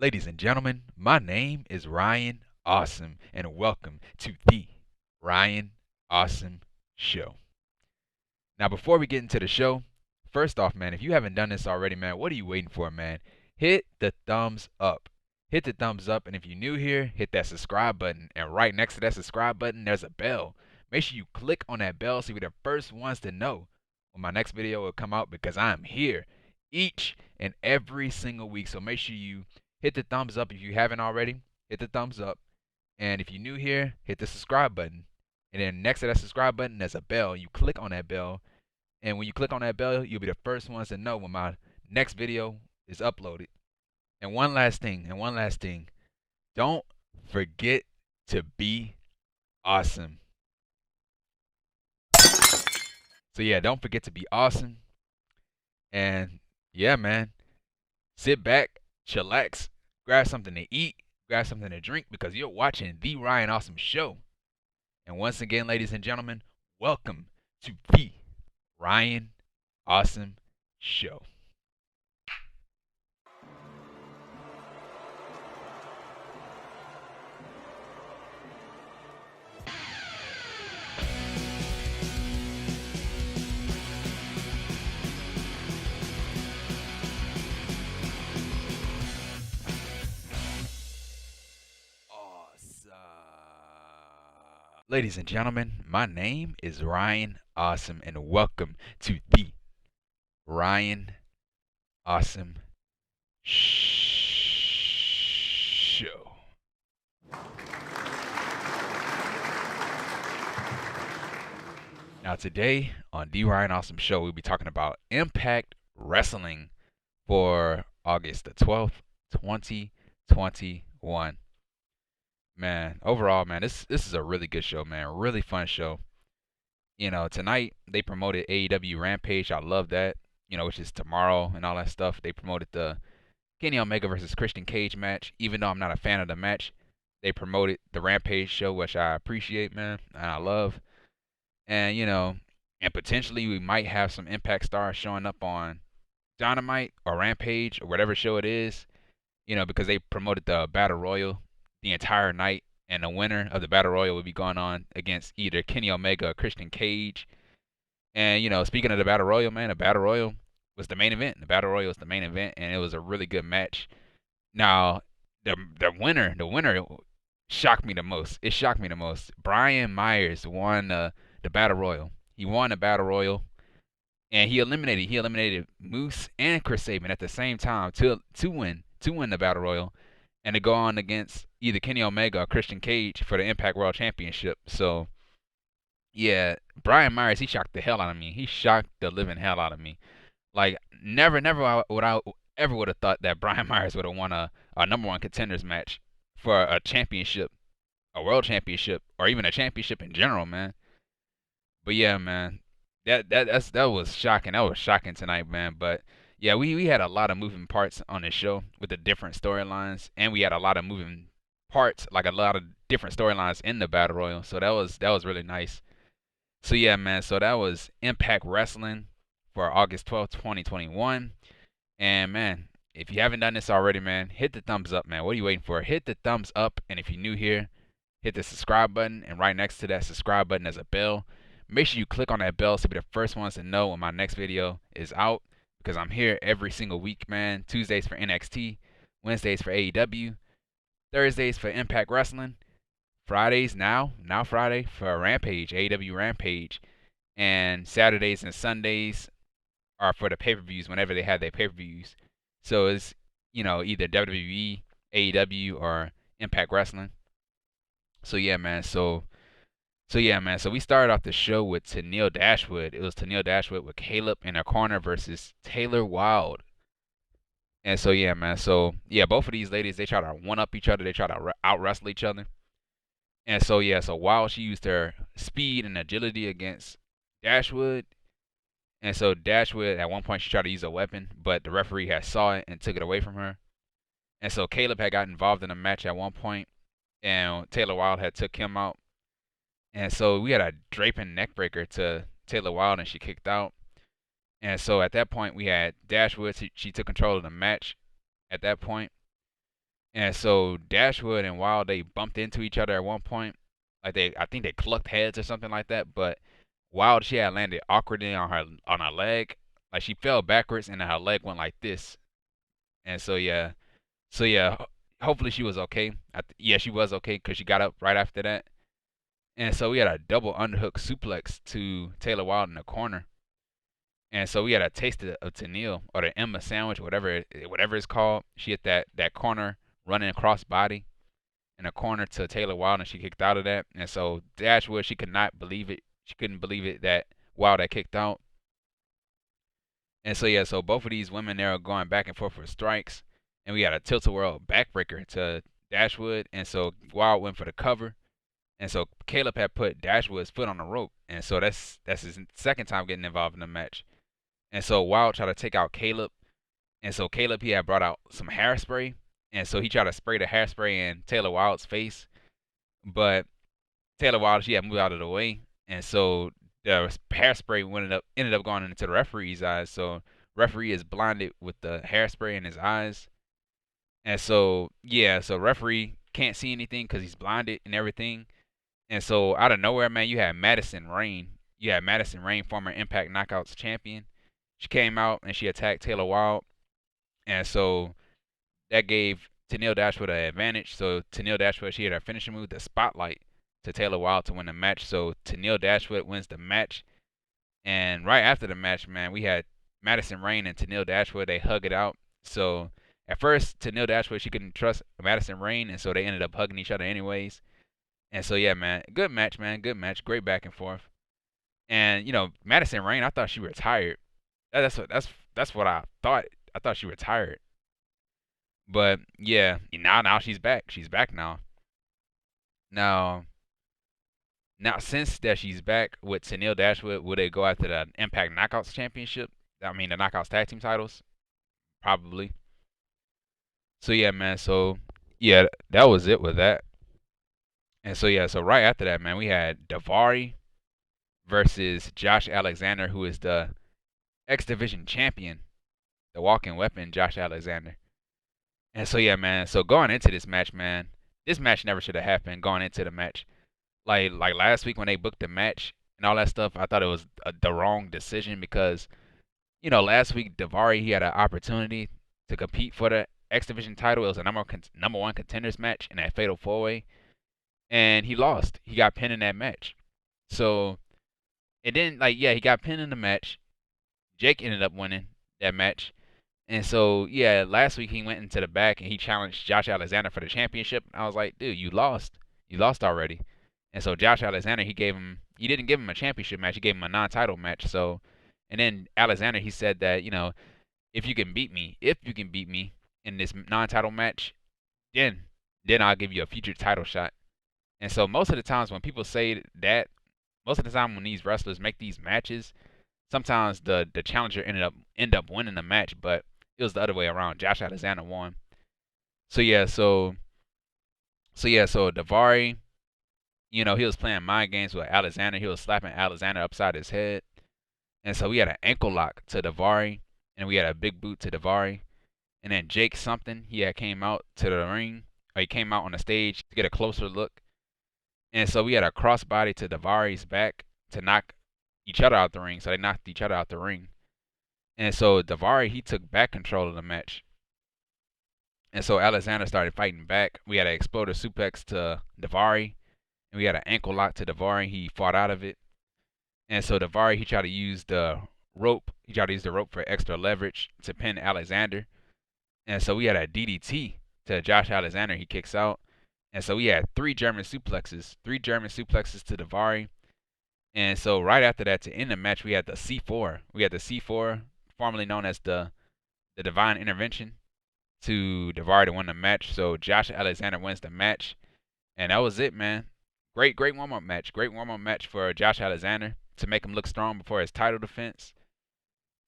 Ladies and gentlemen, my name is Ryan Awesome, and welcome to the Ryan Awesome Show. Now, before we get into the show, first off, man, if you haven't done this already, man, what are you waiting for, man? Hit the thumbs up. Hit the thumbs up, and if you're new here, hit that subscribe button. And right next to that subscribe button, there's a bell. Make sure you click on that bell so you're the first ones to know when my next video will come out because I'm here each and every single week. So make sure you hit the thumbs up if you haven't already. Hit the thumbs up. And if you're new here, hit the subscribe button. And then next to that subscribe button, there's a bell. You click on that bell. And when you click on that bell, you'll be the first ones to know when my next video is uploaded. And one last thing, don't forget to be awesome. So yeah, don't forget to be awesome. And yeah, man, sit back, chillax, grab something to eat, grab something to drink because you're watching the Ryan Awesome Show. And once again, ladies and gentlemen, welcome to the Ryan Awesome Show. Ladies and gentlemen, my name is Ryan Awesome, and welcome to the Ryan Awesome Show. Now today on the Ryan Awesome Show, we'll be talking about Impact Wrestling for August the 12th, 2021. Man, overall, man, this is a really good show, man. Really fun show. You know, tonight they promoted AEW Rampage. I love that. You know, which is tomorrow and all that stuff. They promoted the Kenny Omega versus Christian Cage match. Even though I'm not a fan of the match, they promoted the Rampage show, which I appreciate, man, and I love. And you know, and potentially we might have some Impact stars showing up on Dynamite or Rampage or whatever show it is. You know, because they promoted the Battle Royal the entire night, and the winner of the Battle Royal will be going on against either Kenny Omega or Christian Cage. And, you know, speaking of the Battle Royal, man, the Battle Royal was the main event. The Battle Royal was the main event, and it was a really good match. Now, the winner shocked me the most. It shocked me the most. Brian Myers won the Battle Royal. He won the Battle Royal, and he eliminated Moose and Chris Sabin at the same time to win the Battle Royal, and to go on against either Kenny Omega or Christian Cage for the Impact World Championship. So, yeah, Brian Myers, he shocked the hell out of me. He shocked the living hell out of me. Like, never would I ever would have thought that Brian Myers would have won a number one contenders match for a championship, a world championship, or even a championship in general, man. But yeah, man, that was shocking. That was shocking tonight, man. But yeah, we had a lot of moving parts on this show with the different storylines, and we had a lot of moving parts, like a lot of different storylines in the Battle Royal. So that was really nice. So yeah, man. So that was Impact Wrestling for August 12th, 2021. And man, if you haven't done this already, man, hit the thumbs up, man. What are you waiting for? Hit the thumbs up, and if you're new here, hit the subscribe button, and right next to that subscribe button there's a bell. Make sure you click on that bell so you'll be the first ones to know when my next video is out, because I'm here every single week, man. Tuesdays for NXT, Wednesdays for AEW, Thursdays for Impact Wrestling, Fridays now Friday for Rampage, AEW Rampage, and Saturdays and Sundays are for the pay-per-views whenever they have their pay-per-views. So it's, you know, either WWE, AEW, or Impact Wrestling. So yeah, man. So we started off the show with Tenille Dashwood. It was Tenille Dashwood with Kaleb in her corner versus Taylor Wilde. And so yeah, man. So yeah, both of these ladies, they try to one up each other. They try to out wrestle each other. And so yeah, so Wilde, she used her speed and agility against Dashwood. And so Dashwood, at one point, she tried to use a weapon, but the referee had saw it and took it away from her. And so Kaleb had got involved in a match at one point, and Taylor Wilde had took him out. And so we had a draping neckbreaker to Taylor Wilde, and she kicked out. And so at that point, we had Dashwood. She took control of the match at that point. And so Dashwood and Wilde, they bumped into each other at one point. Like I think they clucked heads or something like that. But Wilde, she had landed awkwardly on her leg. Like she fell backwards and her leg went like this. And so yeah. Hopefully she was okay. Yeah, she was okay because she got up right after that. And so we had a double underhook suplex to Taylor Wilde in the corner. And so we had a taste of Tenille or the Emma sandwich, whatever it's called. She hit that corner running across body in a corner to Taylor Wilde, and she kicked out of that. And so Dashwood, she could not believe it. She couldn't believe it that Wilde had kicked out. And so yeah, so both of these women there are going back and forth for strikes, and we got a tilt-a-whirl backbreaker to Dashwood, and so Wilde went for the cover, and so Kaleb had put Dashwood's foot on the rope, and so that's his second time getting involved in the match. And so Wilde tried to take out Kaleb, and so Kaleb, he had brought out some hairspray, and so he tried to spray the hairspray in Taylor Wilde's face, but Taylor Wilde, she had moved out of the way, and so the hairspray ended up going into the referee's eyes. So referee is blinded with the hairspray in his eyes, and so yeah, so referee can't see anything because he's blinded and everything. And so out of nowhere, man, you had Madison Rayne. You had Madison Rayne, former Impact Knockouts champion. She came out and she attacked Taylor Wilde, and so that gave Tenille Dashwood an advantage. So Tenille Dashwood, she had her finishing move, the spotlight, to Taylor Wilde to win the match. So Tenille Dashwood wins the match. And right after the match, man, we had Madison Rayne and Tenille Dashwood. They hug it out. So at first, Tenille Dashwood, she couldn't trust Madison Rayne, and so they ended up hugging each other anyways. And so yeah, man, good match, man, good match, great back and forth. And you know, Madison Rayne, I thought she retired. That's what I thought. I thought she retired. But yeah, now she's back. She's back now. Now since that she's back with Tenille Dashwood, will they go after the Impact Knockouts Championship? I mean the Knockouts Tag Team titles? Probably. So yeah, man. So yeah, that was it with that. And so yeah, so right after that, man, we had Daivari versus Josh Alexander, who is the X Division champion, the walking weapon, Josh Alexander. And so yeah, man. So going into this match, man, this match never should have happened. Going into the match, like last week when they booked the match and all that stuff, I thought it was the wrong decision because you know last week Daivari, he had an opportunity to compete for the X Division title. It was a number one contenders match in that Fatal 4-Way, and he lost. He got pinned in that match. So it didn't he got pinned in the match. Jake ended up winning that match. And so, yeah, last week he went into the back and he challenged Josh Alexander for the championship. I was like, dude, you lost. You lost already. And so Josh Alexander, he didn't give him a championship match. He gave him a non-title match. So, and then Alexander, he said that, you know, if you can beat me in this non-title match, then I'll give you a future title shot. And so most of the times when people say that, most of the time when these wrestlers make these matches, sometimes the challenger end up winning the match, but it was the other way around. Josh Alexander won. So Daivari, you know, he was playing mind games with Alexander. He was slapping Alexander upside his head. And so we had an ankle lock to Daivari, and we had a big boot to Daivari. And then Jake something, he had came out to the ring, or he came out on the stage to get a closer look. And so we had a crossbody to Daivari's back to knock each other out the ring. So they knocked each other out the ring. And so Daivari, he took back control of the match. And so Alexander started fighting back. We had an exploder suplex to Daivari, and we had an ankle lock to Daivari. He fought out of it. And so Daivari, he tried to use the rope. He tried to use the rope for extra leverage to pin Alexander. And so we had a DDT to Josh Alexander. He kicks out. And so we had three German suplexes to Daivari. And so right after that, to end the match, we had the C4. We had the C4, formerly known as the Divine Intervention, to Daivari to win the match. So Josh Alexander wins the match. And that was it, man. Great warm-up match. Great warm-up match for Josh Alexander to make him look strong before his title defense.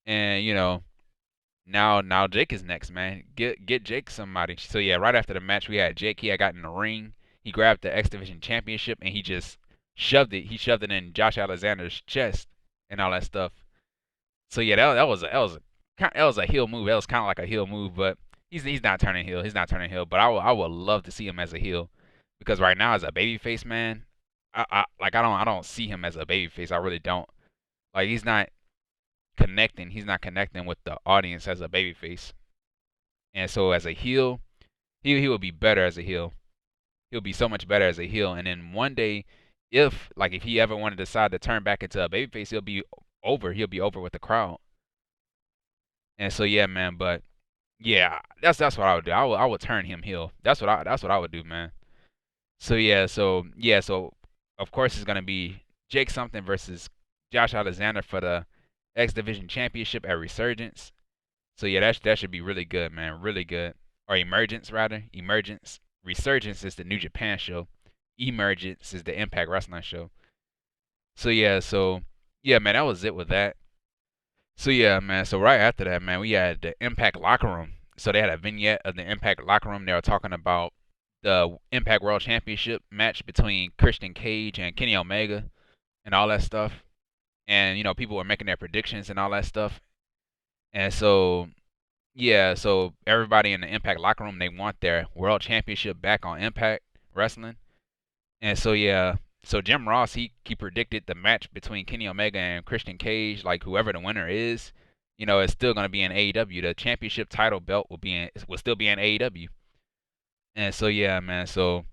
And, you know, now Jake is next, man. Get Jake somebody. So, yeah, right after the match, we had Jake. He had gotten in the ring. He grabbed the X Division Championship, and he just shoved it. He shoved it in Josh Alexander's chest and all that stuff. So, yeah, that was a heel move. That was kind of like a heel move, but he's not turning heel. He's not turning heel. But I would love to see him as a heel, because right now as a babyface, man, I don't see him as a babyface. I really don't. Like he's not connecting. He's not connecting with the audience as a babyface. And so as a heel, he will be better as a heel. He'll be so much better as a heel. And then one day, if he ever wanted to decide to turn back into a babyface, he'll be over. He'll be over with the crowd. And so yeah, man. But yeah, that's what I would do. I would turn him heel. That's what I would do, man. So of course it's gonna be Jake something versus Josh Alexander for the X Division Championship at Resurgence. So yeah, that should be really good, man. Really good. Or Emergence rather. Emergence. Resurgence is the New Japan show. Emergence is the Impact Wrestling show. So yeah, man, that was it with that. So yeah, man. So right after that, man, we had the Impact locker room. So they had a vignette of the Impact locker room. They were talking about the Impact World Championship match between Christian Cage and Kenny Omega and all that stuff. And people were making their predictions and all that stuff. And so yeah, so everybody in the Impact locker room, they want their World Championship back on Impact Wrestling. And so yeah, so Jim Ross he predicted the match between Kenny Omega and Christian Cage, like whoever the winner is, it's still gonna be in AEW. The championship title belt will still be in AEW. And so yeah, man. So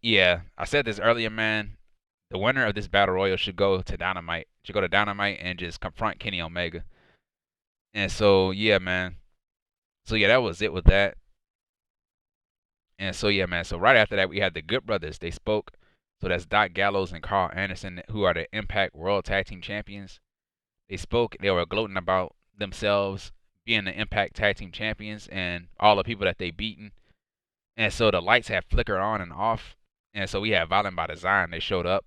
yeah, I said this earlier, man. The winner of this battle royal should go to Dynamite. Should go to Dynamite and just confront Kenny Omega. And so yeah, man. So yeah, that was it with that. And so yeah, man. So right after that, we had the Good Brothers. They spoke. So that's Doc Gallows and Karl Anderson, who are the Impact World Tag Team Champions. They spoke. They were gloating about themselves being the Impact Tag Team Champions and all the people that they beaten. And so the lights have flickered on and off. And so we had Violent by Design. They showed up.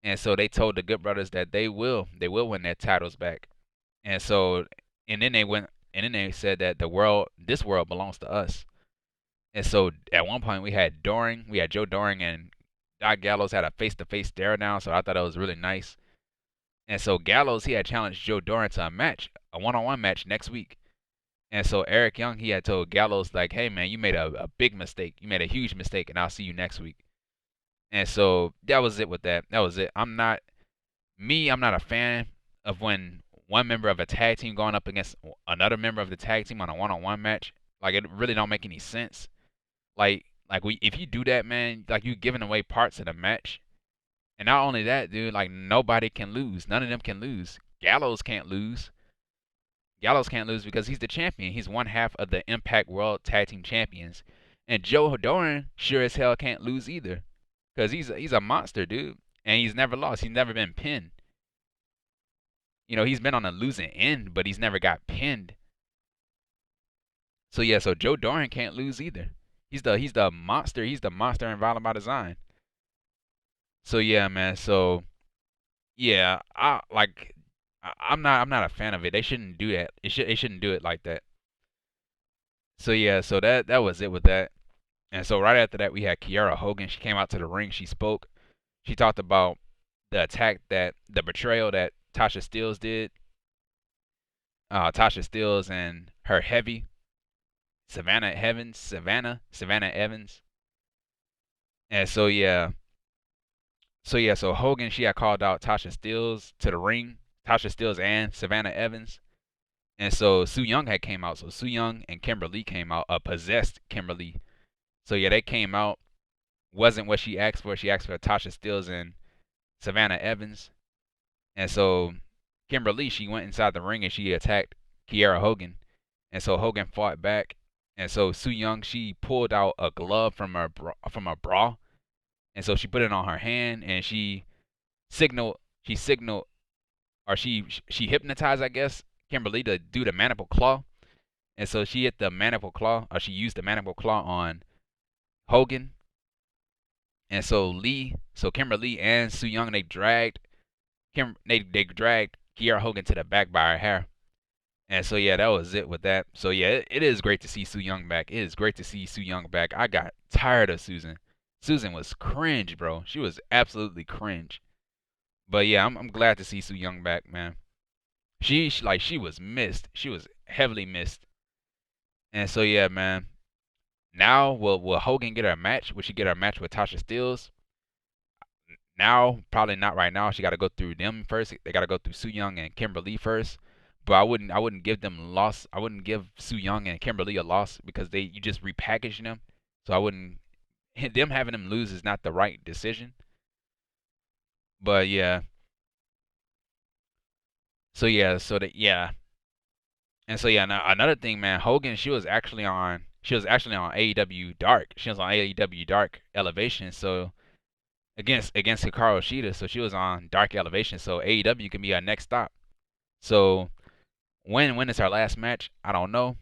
And so they told the Good Brothers that they will win their titles back. And so and then they said that this world belongs to us. And so at one point we had Joe Doring and Doc Gallows had a face-to-face stare down, so I thought that was really nice. And so Gallows, he had challenged Joe Doring to a one-on-one match next week. And so Eric Young, he had told Gallows, like, hey, man, you made a big mistake. You made a huge mistake, and I'll see you next week. And so that was it with that. That was it. I'm not a fan of when one member of a tag team going up against another member of the tag team on a one-on-one match. Like, it really don't make any sense. If you do that, man, like you giving away parts of the match. And not only that, dude, like nobody can lose. None of them can lose. Gallows can't lose. Gallows can't lose because he's the champion. He's one half of the Impact World Tag Team Champions. And Joe Doring sure as hell can't lose either. Because he's a monster, dude. And he's never lost. He's never been pinned. He's been on a losing end, but he's never got pinned. So yeah, so Joe Doring can't lose either. He's the monster. He's the monster in Violent by Design. So yeah, man. So yeah, I'm not a fan of it. They shouldn't do that. They shouldn't do it like that. So yeah, so that was it with that. And so right after that, we had Kiera Hogan. She came out to the ring. She spoke. She talked about the betrayal that Tasha Steelz did. Tasha Steelz and her heavy Savannah Evans. And so Hogan, she had called out Tasha Steelz to the ring. Tasha Steelz and Savannah Evans. And so Su Yung had came out. So Su Yung and Kimberly came out. Possessed Kimberly. So yeah, they came out. Wasn't what she asked for. She asked for Tasha Steelz and Savannah Evans. And so Kimberly, she went inside the ring and she attacked Kiera Hogan. And so Hogan fought back. And so Su Yung, she pulled out a glove from her bra. And so she put it on her hand and she hypnotized, I guess, Kimberly to do the mandible claw. And so she used the mandible claw on Hogan. And so Kimberly and Su Yung, they dragged Kiera Hogan to the back by her hair. And so yeah, that was it with that. So yeah, it is great to see Su Yung back. It is great to see Su Yung back. I got tired of Susan. Susan was cringe, bro. She was absolutely cringe. But yeah, I'm glad to see Su Yung back, man. She was missed. She was heavily missed. And so yeah, man. Now will Hogan get her match? Will she get her match with Tasha Steelz? Now, probably not right now. She got to go through them first. They got to go through Su Yung and Kimberly first. But I wouldn't give them loss. I wouldn't give Su Yung and Kimberly a loss because you just repackaging them. So I wouldn't them having them lose is not the right decision. But yeah. So yeah. And so yeah, now another thing, man, Hogan, she was actually on AEW Dark. She was on AEW Dark Elevation. So against Hikaru Shida, so she was on Dark Elevation. So AEW can be our next stop. So when is her last match? I don't know,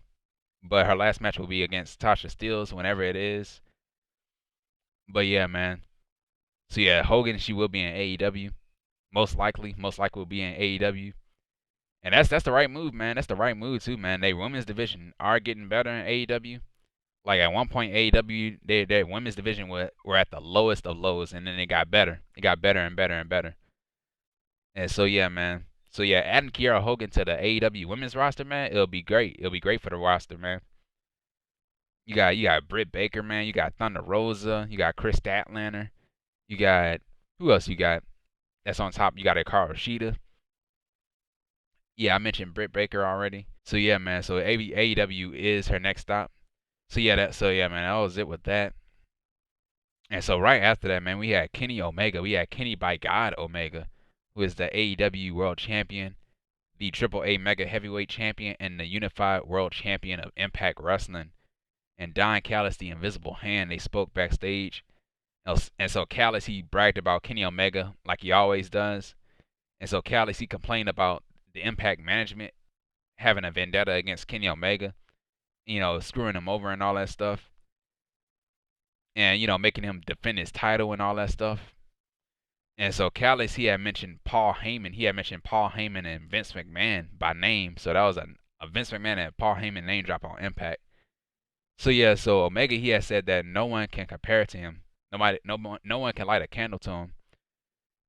but her last match will be against Tasha Steelz whenever it is. But yeah, man. So yeah, Hogan, she will be in AEW. Most likely will be in AEW. And that's the right move, man. That's the right move too, man. They women's division are getting better in AEW. Like at one point, AEW their women's division were at the lowest of lows, and then it got better. It got better and better and better. And so yeah, man. So yeah, adding Kiera Hogan to the AEW women's roster, man, it'll be great. It'll be great for the roster, man. You got Britt Baker, man. You got Thunder Rosa. You got Chris Statlander. You got who else? You got that's on top. You got a Karl Shida. Yeah, I mentioned Britt Baker already. So yeah, man. So AEW is her next stop. So yeah, man. That was it with that. And so right after that, man, we had Kenny Omega. We had Kenny by God Omega, who is the AEW World Champion, the AAA Mega Heavyweight Champion, and the Unified World Champion of Impact Wrestling. And Don Callis, the Invisible Hand, they spoke backstage. And so Callis, he bragged about Kenny Omega like he always does. And so Callis, he complained about the Impact management having a vendetta against Kenny Omega, screwing him over and all that stuff. And, making him defend his title and all that stuff. And so Callis, he had mentioned Paul Heyman. He had mentioned Paul Heyman and Vince McMahon by name. So that was a Vince McMahon and Paul Heyman name drop on Impact. So yeah, so Omega, he has said that no one can compare to him. No one can light a candle to him.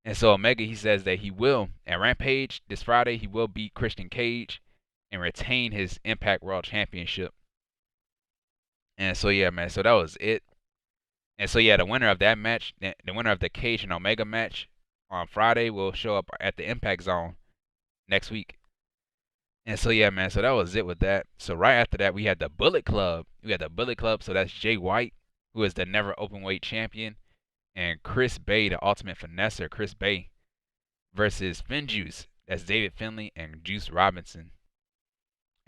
And so Omega, he says that he will at Rampage this Friday, he will beat Christian Cage and retain his Impact World Championship. And so yeah, man, so that was it. And so yeah, the winner of that match, the winner of the Cage and Omega match on Friday will show up at the Impact Zone next week. And so yeah, man, so that was it with that. So right after that, we had the Bullet Club. So that's Jay White, who is the never openweight champion, and Chris Bay, the ultimate finesser, Chris Bay, versus FinJuice. That's David Finlay and Juice Robinson.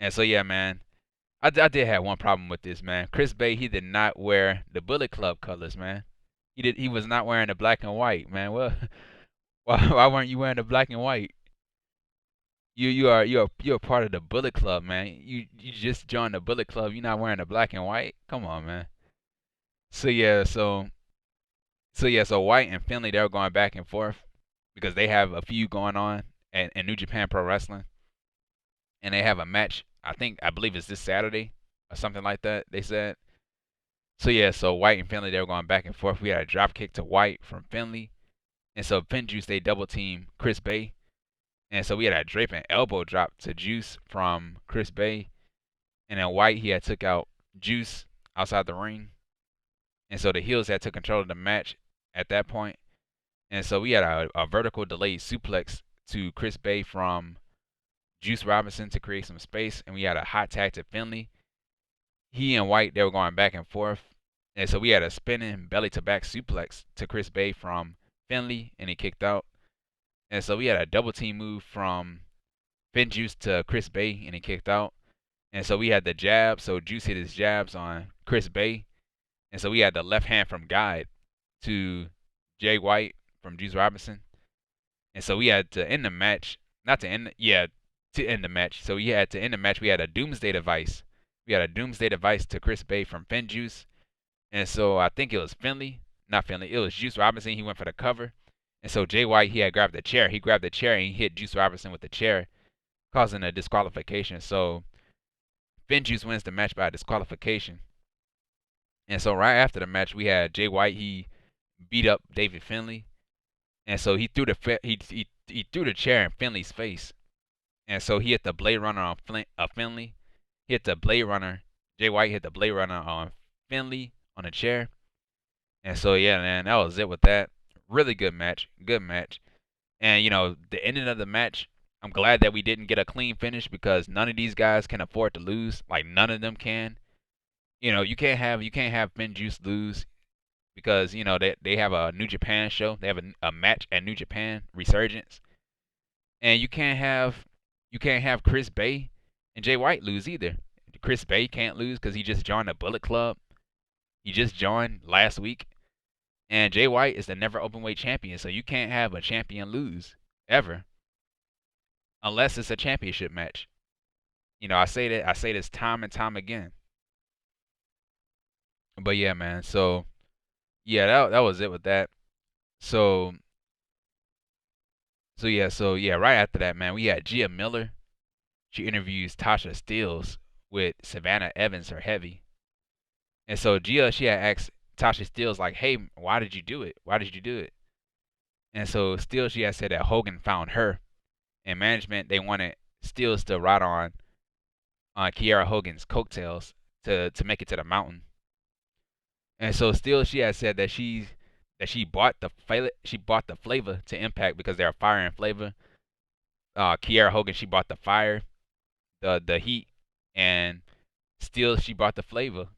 And so yeah, man, I did have one problem with this, man. Chris Bay, he did not wear the Bullet Club colors, man. He was not wearing the black and white, man. Well, why weren't you wearing the black and white? You're part of the Bullet Club, man. You just joined the Bullet Club. You're not wearing the black and white. Come on, man. So yeah, so White and Finlay, they were going back and forth because they have a feud going on in New Japan Pro Wrestling, and they have a match. I believe it's this Saturday or something like that. They said. So yeah, so White and Finlay, they were going back and forth. We had a drop kick to White from Finlay, and so FinJuice, they double team Chris Bay. And so we had a draping elbow drop to Juice from Chris Bay. And then White, he had took out Juice outside the ring. And so the heels had took control of the match at that point. And so we had a vertical delayed suplex to Chris Bay from Juice Robinson to create some space. And we had a hot tag to Finlay. He and White, they were going back and forth. And so we had a spinning belly to back suplex to Chris Bay from Finlay, and he kicked out. And so we had a double team move from FinJuice to Chris Bay, and he kicked out. And so we had the jab. So Juice hit his jabs on Chris Bay. And so we had the left hand from Guide to Jay White from Juice Robinson. And so we had to end the match. To end the match. So we had to end the match. We had a Doomsday Device. We had a Doomsday Device to Chris Bay from FinJuice. And so I think it was Finlay. Not Finlay. It was Juice Robinson. He went for the cover. And so Jay White, he had grabbed the chair. He grabbed the chair and he hit Juice Robinson with the chair, causing a disqualification. So FinJuice wins the match by disqualification. And so right after the match, we had Jay White. He beat up David Finlay, and so he threw the chair in Finlay's face. And so he hit the Blade Runner on Finlay. He hit the Blade Runner Jay White hit the Blade Runner on Finlay on a chair. And so yeah, man, that was it with that. Really good match. Good match. And the ending of the match, I'm glad that we didn't get a clean finish because none of these guys can afford to lose. Like none of them can. You can't have FinJuice lose because they have a New Japan show. They have a match at New Japan Resurgence, and you can't have Chris Bay and Jay White lose either. Chris Bay can't lose because he just joined the Bullet Club. He just joined last week, and Jay White is the never openweight champion, so you can't have a champion lose ever unless it's a championship match. I say that I say this time and time again. But yeah, man. So yeah, that was it with that. So so yeah, right after that, man, we had Gia Miller. She interviews Tasha Steelz with Savannah Evans, her heavy. And so Gia, she had asked Tasha Steelz like, "Hey, why did you do it? Why did you do it?" And so Steelz, she had said that Hogan found her, and management they wanted Steelz to ride on Kiera Hogan's coattails to make it to the mountain. And so Steelz, she had said that she bought the flavor to Impact because they're fire and flavor. Kiera Hogan, she bought the fire, the heat, and Steelz, she bought the flavor.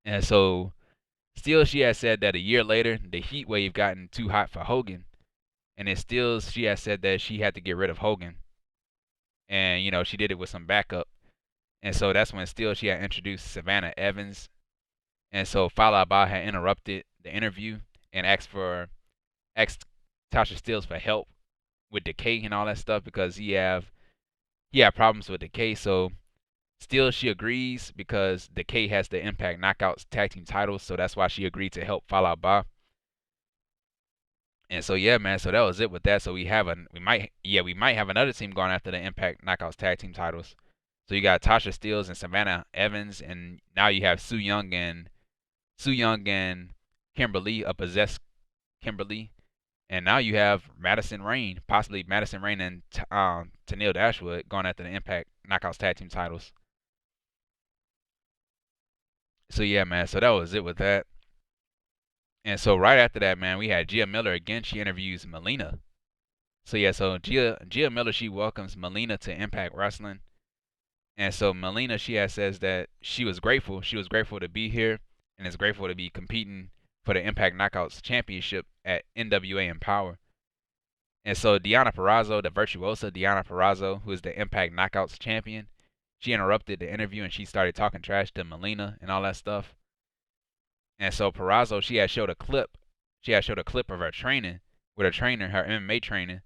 And so Steelz, she had said that a year later the heat wave gotten too hot for Hogan, and then Steelz, she had said that she had to get rid of Hogan, and she did it with some backup. And so that's when Steelz, she had introduced Savannah Evans, and so Fallah Bahh had interrupted the interview and asked Tasha Steelz for help with Decay and all that stuff because he had problems with Decay. So Steelz, she agrees because Decay has the Impact Knockouts tag team titles, so that's why she agreed to help Fallah Bahh. And so yeah, man, so that was it with that. So we might have another team going after the Impact Knockouts tag team titles. So you got Tasha Steelz and Savannah Evans, and now you have Su Yung and Kimberly, a possessed Kimberly, and now you have Madison Rayne, possibly Madison Rayne and Tenille Dashwood going after the Impact Knockouts tag team titles. So yeah, man, so that was it with that. And so right after that, man, we had Gia Miller again. She interviews Melina. So yeah, so Gia Miller, she welcomes Melina to Impact Wrestling. And so Melina, she says that she was grateful. She was grateful to be here and is grateful to be competing for the Impact Knockouts Championship at NWA Empower. And so Deonna Purrazzo, the virtuosa Deonna Purrazzo, who is the Impact Knockouts champion, she interrupted the interview and she started talking trash to Melina and all that stuff. And so Purrazzo, she had showed a clip. She had showed a clip of her training with her trainer, her MMA training,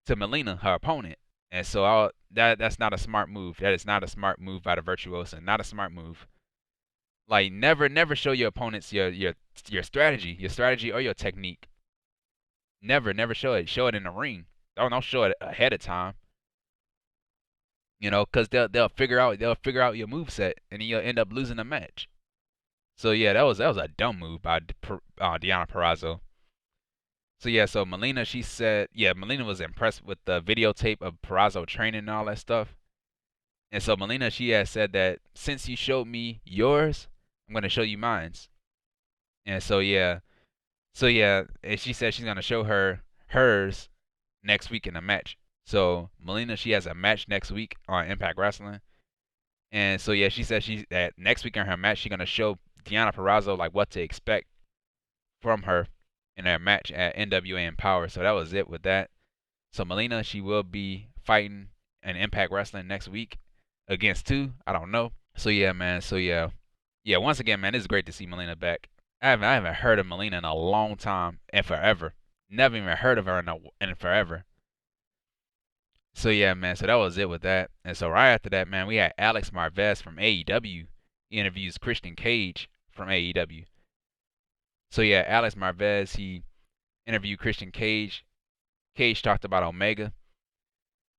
to Melina, her opponent. And so that's not a smart move. That is not a smart move by the virtuosa. Not a smart move. Like never show your opponents your strategy or your technique. Never show it. Show it in the ring. Don't show it ahead of time. Cause they'll figure out your moveset and you'll end up losing the match. So yeah, that was a dumb move by Deonna Purrazzo. So yeah, so Melina, she said, yeah, Melina was impressed with the videotape of Purrazzo training and all that stuff. And so Melina, she had said that since you showed me yours, I'm gonna show you mine's. And so yeah, and she said she's gonna show her hers next week in a match. So Melina, she has a match next week on Impact Wrestling. And so yeah, she said that next week in her match, she's gonna show Deonna Purrazzo like what to expect from her in their match at NWA Empower. So that was it with that. So Melina, she will be fighting in Impact Wrestling next week against two. I don't know. So yeah, man. So yeah. Once again, man, it's great to see Melina back. I haven't heard of Melina in a long time and forever. Never even heard of her in forever. So yeah, man. So that was it with that. And so right after that, man, we had Alex Marvez from AEW. He interviews Christian Cage from AEW. So yeah, Alex Marvez, he interviewed Christian Cage. Cage talked about Omega.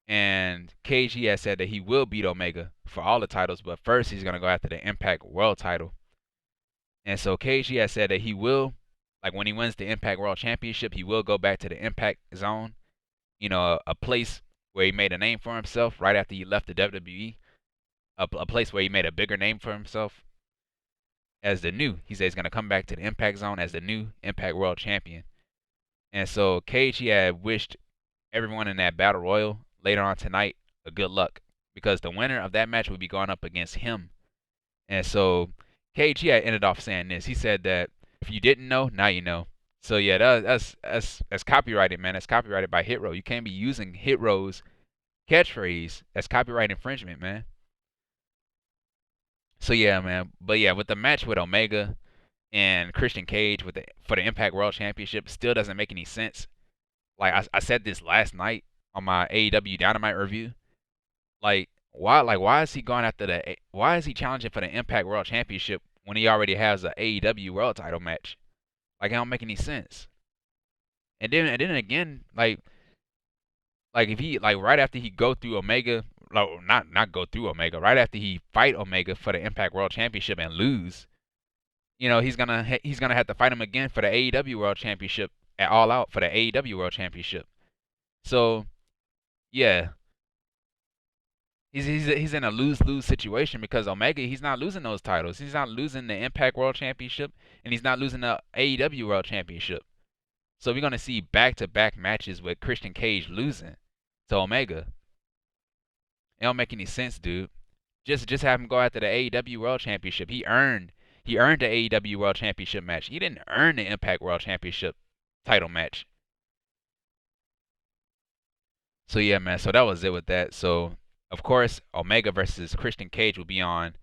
And Cage, he has said that he will beat Omega for all the titles, but first he's going to go after the Impact World title. And so Cage, he has said that he will, like when he wins the Impact World Championship, he will go back to the Impact Zone. A place where he made a name for himself right after he left the WWE. a place where he made a bigger name for himself as the new. He said he's gonna come back to the Impact Zone as the new Impact World Champion. And so Cage, he had wished everyone in that battle royal later on tonight a good luck because the winner of that match would be going up against him. And so Cage, he had ended off saying this. He said that if you didn't know, now you know. So yeah, that's copyrighted, man. That's copyrighted by Hit Row. You can't be using Hit Row's catchphrase. That's copyright infringement, man. So yeah, man. But yeah, with the match with Omega and Christian Cage for the Impact World Championship still doesn't make any sense. Like I said this last night on my AEW Dynamite review. Why is he going after why is he challenging for the Impact World Championship when he already has a AEW World Title match? Like it don't make any sense. And then again, like if he right after he go through Omega, not go through Omega, right after he fight Omega for the Impact World Championship and lose, he's gonna have to fight him again for the AEW World Championship at All Out for the AEW World Championship. So yeah, he's in a lose-lose situation because Omega, he's not losing those titles. He's not losing the Impact World Championship and he's not losing the AEW World Championship. So we're gonna see back-to-back matches with Christian Cage losing to Omega. It don't make any sense, dude. Just have him go after the AEW World Championship. He earned the AEW World Championship match. He didn't earn the Impact World Championship title match. So yeah, man. So that was it with that. So of course, Omega versus Christian Cage will be on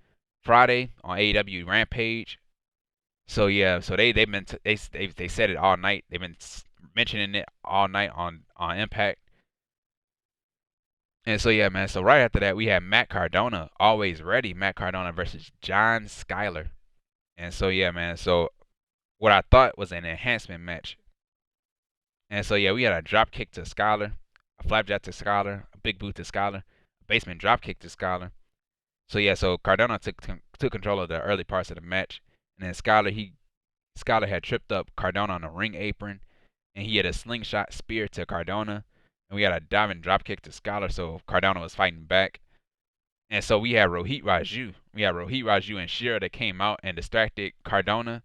Friday on AEW Rampage. So yeah, so they said it all night. They've been mentioning it all night on Impact. And so yeah, man. So right after that, we have Matt Cardona, always ready. Matt Cardona versus John Skyler. And so yeah, man. So what I thought was an enhancement match. And so yeah, we had a drop kick to Skyler, a flapjack to Skyler, a big boot to Skyler, a basement drop kick to Skyler. So yeah, so Cardona took control of the early parts of the match, and then Skyler had tripped up Cardona on the ring apron, and he had a slingshot spear to Cardona, and we had a diving drop kick to Skyler, so Cardona was fighting back. And so we had Rohit Raju and Shira that came out and distracted Cardona.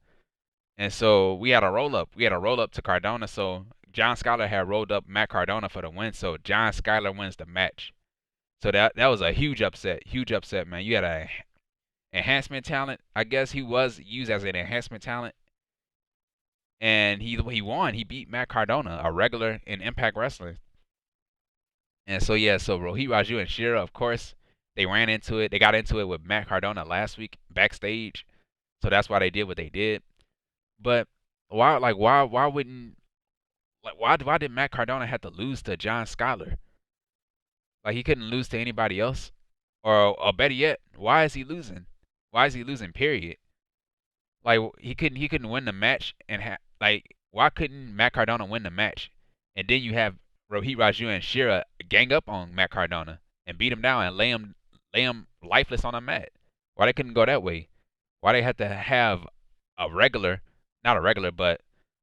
And so we had a roll up. To Cardona, so John Skyler had rolled up Matt Cardona for the win, so John Skyler wins the match. So that was a huge upset, man. You had a enhancement talent. I guess he was used as an enhancement talent, and he won. He beat Matt Cardona, a regular in Impact Wrestling. And so yeah, so Rohit Raju and Shira, of course, they ran into it. They got into it with Matt Cardona last week backstage, so that's why they did what they did. But why did Matt Cardona have to lose to John Skyler? Like he couldn't lose to anybody else, or better yet, why is he losing? Why is he losing? Period. Like he couldn't win the match, and why couldn't Matt Cardona win the match? And then you have Rohit Raju and Shira gang up on Matt Cardona and beat him down and lay him lifeless on the mat. Why they couldn't go that way? Why they had to have a regular, not a regular, but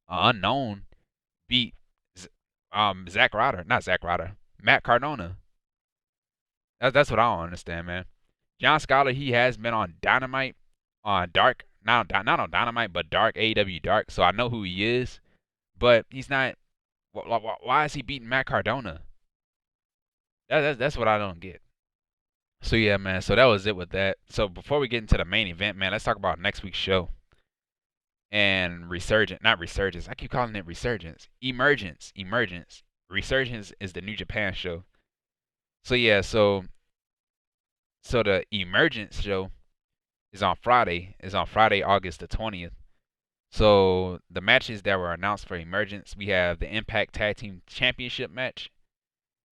an unknown beat Matt Cardona. That's what I don't understand, man. John Skyler, he has been on Dynamite, on Dark, not on Dynamite, but Dark, AEW Dark, so I know who he is. But he's not. Why is he beating Matt Cardona? That's what I don't get. So yeah, man. So that was it with that. So before we get into the main event, man, let's talk about next week's show. And not resurgence. I keep calling it resurgence. Emergence. Resurgence is the New Japan show. So yeah, so the Emergence show is on Friday. August the 20th. So the matches that were announced for Emergence, we have the Impact Tag Team Championship match,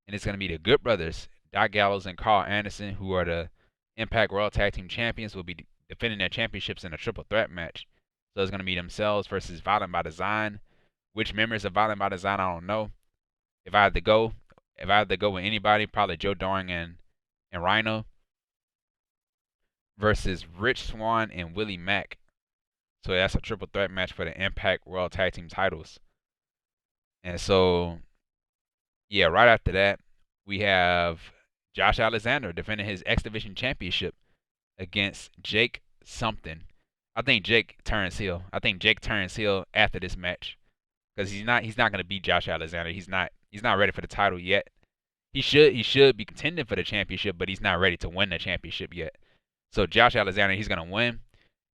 and it's gonna be the Good Brothers, Doc Gallows and Karl Anderson, who are the Impact World Tag Team Champions, will be defending their championships in a triple threat match. So it's gonna be themselves versus Violent by Design. Which members of Violent by Design, I don't know. If I had to go with anybody, probably Joe Doring and Rhino versus Rich Swann and Willie Mack. So that's a triple threat match for the Impact World Tag Team titles. And so, yeah, right after that, we have Josh Alexander defending his X Division Championship against Jake something. I think Jake turns heel. I think Jake turns heel after this match because he's not gonna beat Josh Alexander. He's not ready for the title yet. He should be contending for the championship, but he's not ready to win the championship yet. So Josh Alexander, he's gonna win,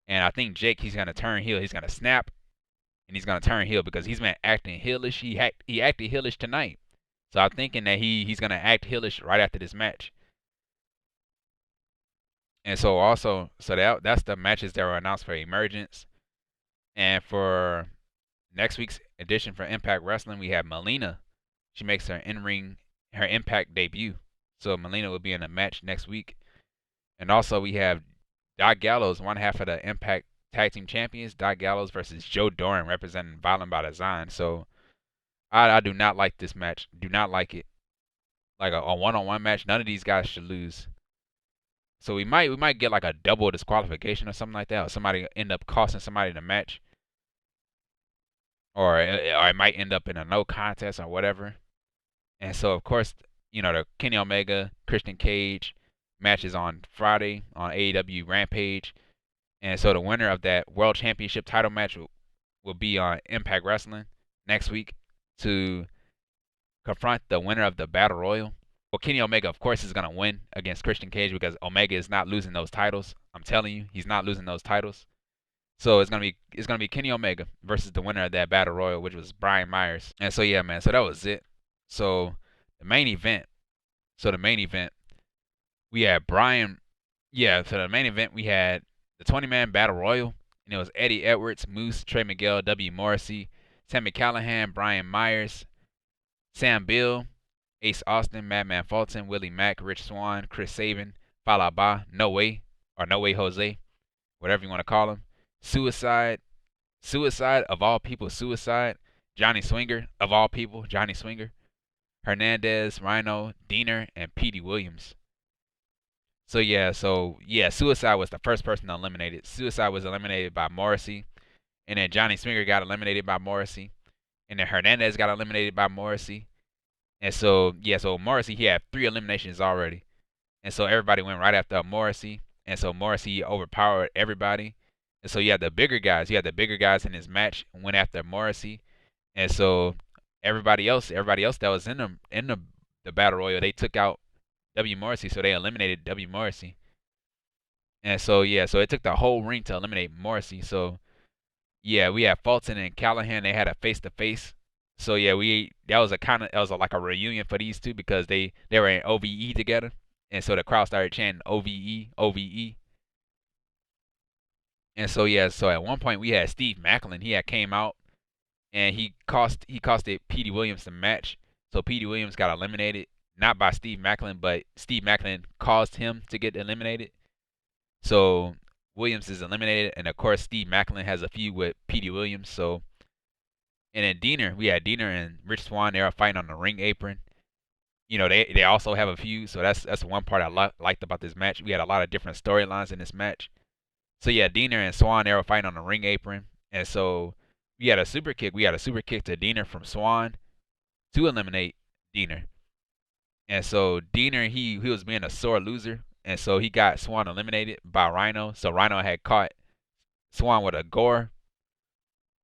and I think Jake, he's gonna turn heel. He's gonna snap, and he's gonna turn heel because he's been acting heelish. He acted heelish tonight, so I'm thinking that he's gonna act heelish right after this match. And so also, so that's the matches that were announced for Emergence, and for next week's edition for Impact Wrestling, we have Melina. She makes her her Impact debut. So Melina will be in a match next week. And also we have Doc Gallows, one half of the Impact Tag Team Champions. Doc Gallows versus Joe Doran, representing Violent by Design. So I do not like this match. Do not like it. Like a one-on-one match. None of these guys should lose. So we might get like a double disqualification or something like that. Or somebody end up costing somebody the match. Or it might end up in a no contest or whatever. And so, of course, the Kenny Omega, Christian Cage match is on Friday on AEW Rampage. And so the winner of that World Championship title match will be on Impact Wrestling next week to confront the winner of the Battle Royal. Well, Kenny Omega, of course, is going to win against Christian Cage because Omega is not losing those titles. I'm telling you, he's not losing those titles. So it's gonna be Kenny Omega versus the winner of that Battle Royal, which was Brian Myers. And so yeah, man. So that was it. So the main event. We had Brian. Yeah. So the main event we had the 20-man Battle Royal, and it was Eddie Edwards, Moose, Trey Miguel, W. Morrissey, Sami Callihan, Brian Myers, Sam Beale, Ace Austin, Madman Fulton, Willie Mack, Rich Swann, Chris Sabin, Fallah Bahh, No Way Jose, whatever you want to call him. Suicide of all people, Johnny Swinger of all people, Johnny Swinger, Hernandez, Rhino, Diener, and Petey Williams. So Suicide was the first person eliminated. Suicide was eliminated by Morrissey, and then Johnny Swinger got eliminated by Morrissey, and then Hernandez got eliminated by Morrissey, and so Morrissey, he had 3 eliminations already, and so everybody went right after Morrissey, and so Morrissey overpowered everybody. And so you had the bigger guys in this match went after Morrissey, and so everybody else that was in the Battle Royal, they took out W. Morrissey, so they eliminated W. Morrissey. And so so it took the whole ring to eliminate Morrissey. So yeah, we had Fulton and Callihan, they had a face-to-face. So yeah, that was like a reunion for these two because they were in OVE together, and so the crowd started chanting OVE, OVE. And so at one point we had Steve Macklin. He had came out and he costed Petey Williams the match. So Petey Williams got eliminated, not by Steve Macklin, but Steve Macklin caused him to get eliminated. So Williams is eliminated, and of course Steve Macklin has a feud with Petey Williams. So and then we had Diener and Rich Swann. They were fighting on the ring apron. They also have a feud. So that's one part I liked about this match. We had a lot of different storylines in this match. So yeah, Diener and Swann, they were fighting on the ring apron. And so we had a super kick. We had a super kick to Diener from Swann to eliminate Diener. And so Diener, he was being a sore loser. And so he got Swann eliminated by Rhino. So Rhino had caught Swann with a gore.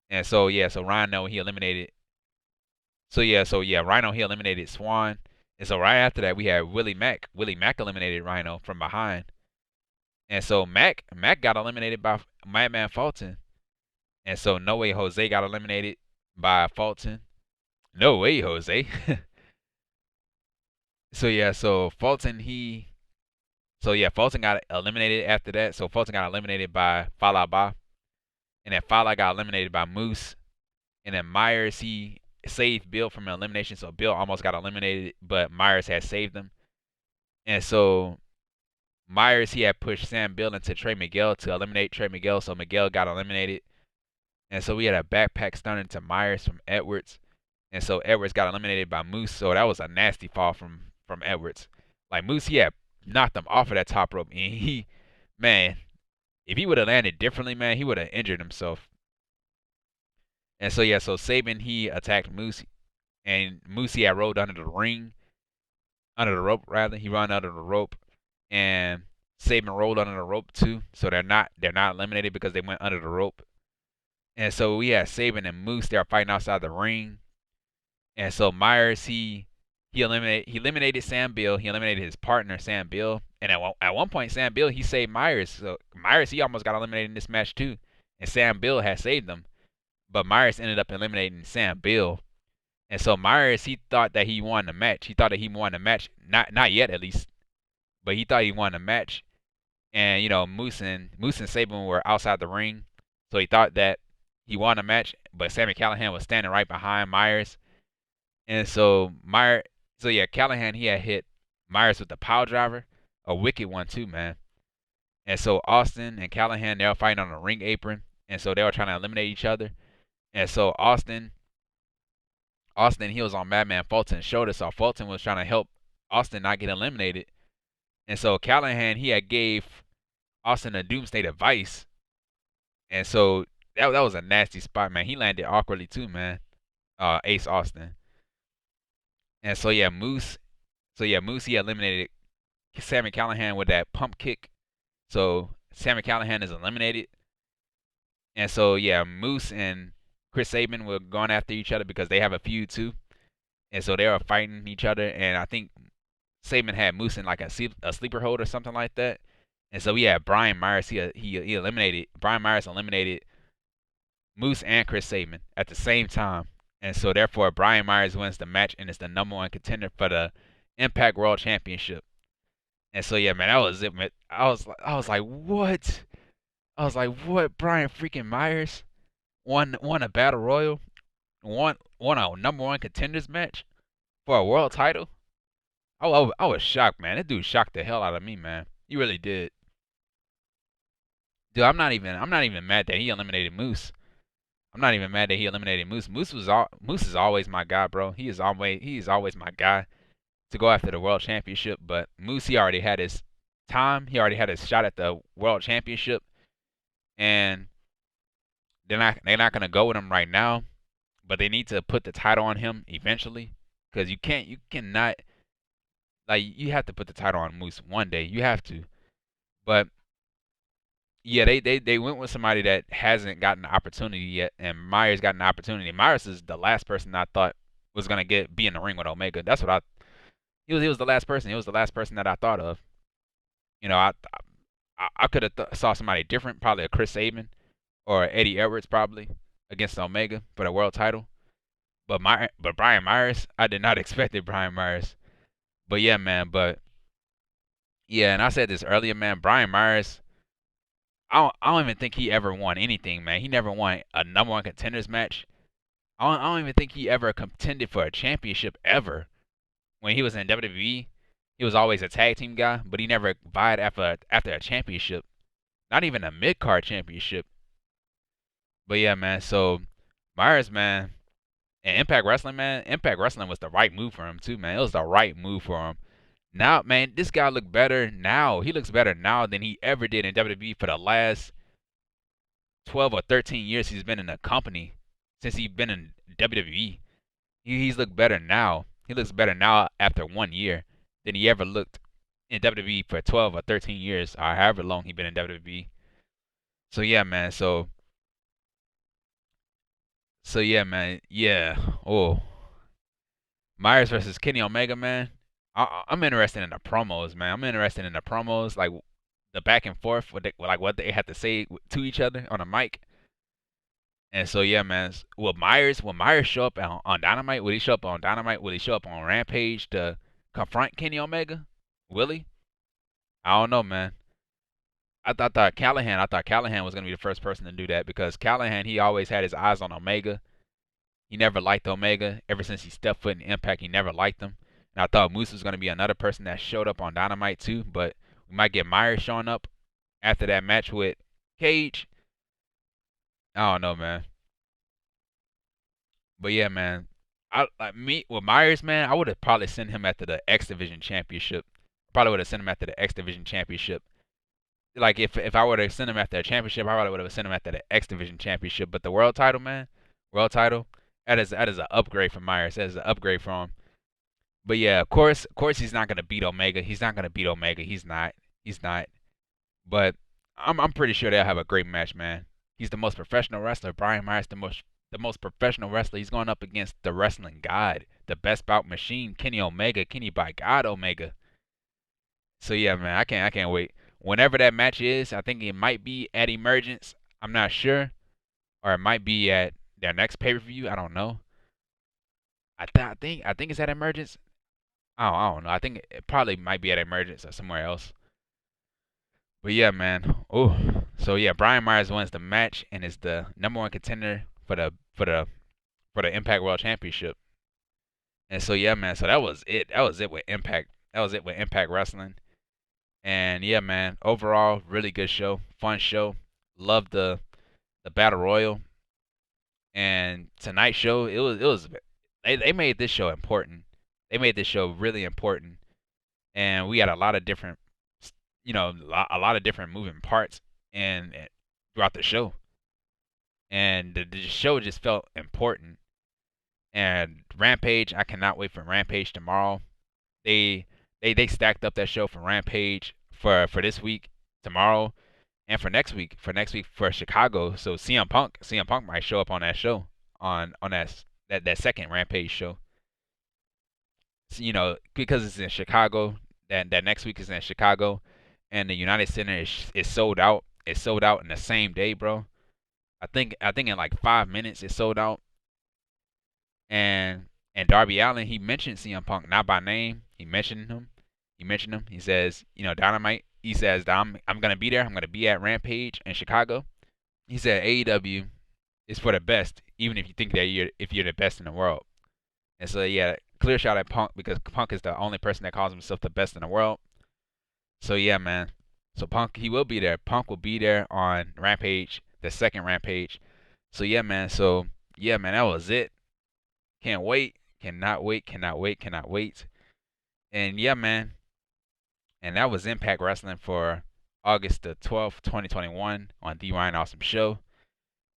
And so Rhino, he eliminated. Rhino, he eliminated Swann. And so right after that, we had Willie Mack. Willie Mack eliminated Rhino from behind. And so Mack got eliminated by Madman Fulton. And so No Way Jose got eliminated by Fulton. No way, Jose. So Fulton, Fulton got eliminated after that. So Fulton got eliminated by Fallah Bahh. And then Fallah got eliminated by Moose. And then Myers, he saved Beale from an elimination. So Beale almost got eliminated, but Myers had saved him. And so Myers, he had pushed Sam Beale into Trey Miguel to eliminate Trey Miguel. So Miguel got eliminated. And so we had a backpack stunner to Myers from Edwards. And so Edwards got eliminated by Moose. So that was a nasty fall from Edwards. Like Moose, he had knocked him off of that top rope. And if he would have landed differently, man, he would have injured himself. And so Sabin, he attacked Moose. And Moose, he had rolled under the rope rather. He ran under the rope. And Saban rolled under the rope too, so they're not eliminated because they went under the rope. And so we had Saban and Moose. They were fighting outside the ring. And so Myers he eliminated Sam Beale. He eliminated his partner Sam Beale. And at one point Sam Beale he saved Myers. So Myers he almost got eliminated in this match too. And Sam Beale had saved him, but Myers ended up eliminating Sam Beale. And so Myers he thought that he won the match. He thought that he won the match. Not yet at least, but he thought he won the match. And Moose and Saban were outside the ring, so he thought that he won the match. But Sami Callihan was standing right behind Myers. And so Callihan he had hit Myers with the pile driver, a wicked one too, man. And so Austin and Callihan they were fighting on the ring apron, and so they were trying to eliminate each other. And so Austin he was on Madman Fulton's shoulder, so Fulton was trying to help Austin not get eliminated. And so Callihan he had gave Austin a doomsday device, and so that was a nasty spot, man. He landed awkwardly too, man. Ace Austin. And so Moose he eliminated Sami Callihan with that pump kick. So Sami Callihan is eliminated. And so Moose and Chris Sabin were going after each other because they have a feud too. And so they were fighting each other, and I think Sabin had Moose in like a sleeper hold or something like that. And so we had Brian Myers. Brian Myers eliminated Moose and Chris Sabin at the same time. And so therefore Brian Myers wins the match and is the #1 contender for the Impact World Championship. And so man, that was it, man. I was like, what? I was like, what? Brian freaking Myers won a battle royal, won a #1 contenders match for a world title. I was shocked, man. That dude shocked the hell out of me, man. He really did. Dude, I'm not even mad that he eliminated Moose. I'm not even mad that he eliminated Moose. Moose is always my guy, bro. He is always my guy to go after the world championship. But Moose, he already had his time. He already had his shot at the world championship, and they're not gonna go with him right now. But they need to put the title on him eventually, because you cannot, like, you have to put the title on Moose one day. You have to. But yeah, they went with somebody that hasn't gotten the opportunity yet, and Myers got an opportunity. Myers is the last person I thought was gonna be in the ring with Omega. That's what he was the last person. He was the last person that I thought of. I could have saw somebody different, probably a Chris Sabin or Eddie Edwards probably against Omega for the world title. But Brian Myers, I did not expect it, Brian Myers. But yeah, man. But yeah, and I said this earlier, man. Brian Myers, I don't even think he ever won anything, man. He never won a #1 contenders match. I don't even think he ever contended for a championship ever. When he was in WWE, he was always a tag team guy, but he never vied after a championship. Not even a mid-card championship. But yeah, man. So Myers, man, and Impact Wrestling, man. Impact Wrestling was the right move for him too, man. It was the right move for him. Now, man, this guy look better now. He looks better now than he ever did in WWE for the last 12 or 13 years he's been in the company. Since he's been in WWE, he's looked better now. He looks better now after 1 year than he ever looked in WWE for 12 or 13 years, or however long he's been in WWE. So yeah, man. So yeah, man. Yeah. Oh, Myers versus Kenny Omega, man. I'm interested in the promos, man. I'm interested in the promos, like the back and forth, what they had to say to each other on a mic. And so yeah, man. Will Myers show up on Dynamite? Will he show up on Dynamite? Will he show up on Rampage to confront Kenny Omega? Willie? I don't know, man. I thought Callihan was gonna be the first person to do that, because Callihan, he always had his eyes on Omega. He never liked Omega. Ever since he stepped foot in Impact, he never liked him. And I thought Moose was going to be another person that showed up on Dynamite too, but we might get Myers showing up after that match with Cage. I don't know, man. But yeah, man. With Myers, man, I would have probably sent him after the X Division Championship. Probably would have sent him after the X Division Championship. Like if I would have sent him after a championship, I probably would have sent him after the X Division Championship. But the world title, man, world title, that is an upgrade for Myers. That is an upgrade for him. But yeah, of course, he's not gonna beat Omega. He's not gonna beat Omega. He's not. But I'm pretty sure they'll have a great match, man. He's the most professional wrestler. Brian Myers the most professional wrestler. He's going up against the wrestling god, the best bout machine, Kenny Omega, Kenny by God Omega. So yeah, man, I can't wait. Whenever that match is, I think it might be at Emergence. I'm not sure, or it might be at their next pay-per-view. I don't know. I think it's at Emergence. I don't know. I think it probably might be at Emergence or somewhere else. But yeah, man. Oh, so yeah, Brian Myers wins the match and is the number one contender for the Impact World Championship. And so yeah, man. So that was it. That was it with Impact. That was it with Impact Wrestling. And yeah, man. Overall, really good show, fun show. Loved the Battle Royal. And tonight's show, it was they made this show important. They made this show really important, and we had a lot of different, a lot of different moving parts and throughout the show, and the show just felt important. And Rampage, I cannot wait for Rampage tomorrow. They stacked up that show for Rampage for this week, tomorrow, and for next week for Chicago. So CM Punk might show up on that show on that second Rampage show. So, because it's in Chicago. That next week is in Chicago, and the United Center is sold out. It's sold out in the same day, bro. I think in like 5 minutes it's sold out. And Darby Allin, he mentioned CM Punk not by name. He mentioned him. He says, Dynamite. He says that I'm gonna be there. I'm gonna be at Rampage in Chicago. He said AEW is for the best, even if you think that you're the best in the world. And so yeah, clear shot at Punk because Punk is the only person that calls himself the best in the world. So yeah, man. So Punk, he will be there. Punk will be there on Rampage, the second Rampage. So yeah, man. So yeah, man, that was it. Can't wait. Cannot wait. Cannot wait. Cannot wait. And yeah, man. And that was Impact Wrestling for August the 12th, 2021 on The Ryan Awesome Show.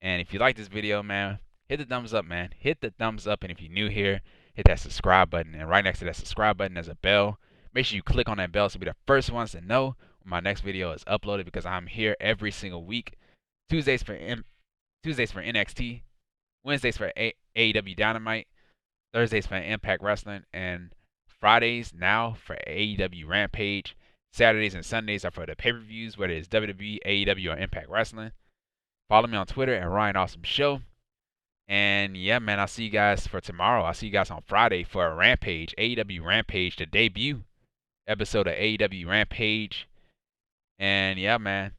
And if you like this video, man, hit the thumbs up, man. Hit the thumbs up. And if you're new here, hit that subscribe button. And right next to that subscribe button, there's a bell. Make sure you click on that bell so you'll be the first ones to know when my next video is uploaded because I'm here every single week. Tuesdays for NXT, Wednesdays for AEW Dynamite, Thursdays for Impact Wrestling, and Fridays now for AEW Rampage. Saturdays and Sundays are for the pay-per-views, whether it's WWE, AEW, or Impact Wrestling. Follow me on Twitter at Ryan Awesome Show. And yeah, man, I'll see you guys for tomorrow. I'll see you guys on Friday for a Rampage, AEW Rampage, the debut episode of AEW Rampage. And yeah, man.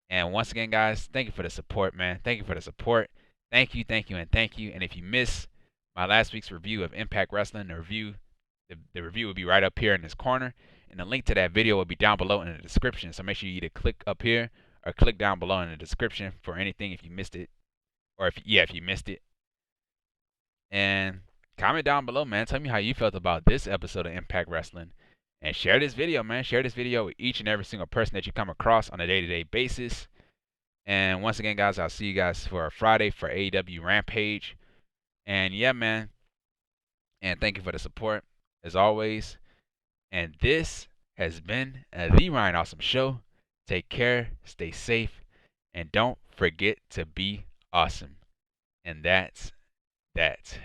And once again, guys, thank you for the support, man. Thank you for the support. Thank you, thank you, and thank you. And if you missed my last week's review of Impact Wrestling, the review will be right up here in this corner. And the link to that video will be down below in the description. So make sure you either click up here or click down below in the description for anything if you missed it. Or if you missed it. And comment down below, man. Tell me how you felt about this episode of Impact Wrestling. And share this video, man. Share this video with each and every single person that you come across on a day-to-day basis. And once again, guys, I'll see you guys for Friday for AEW Rampage. And yeah, man. And thank you for the support, as always. And this has been The Ryan Awesome Show. Take care, stay safe, and don't forget to be awesome. And that's that.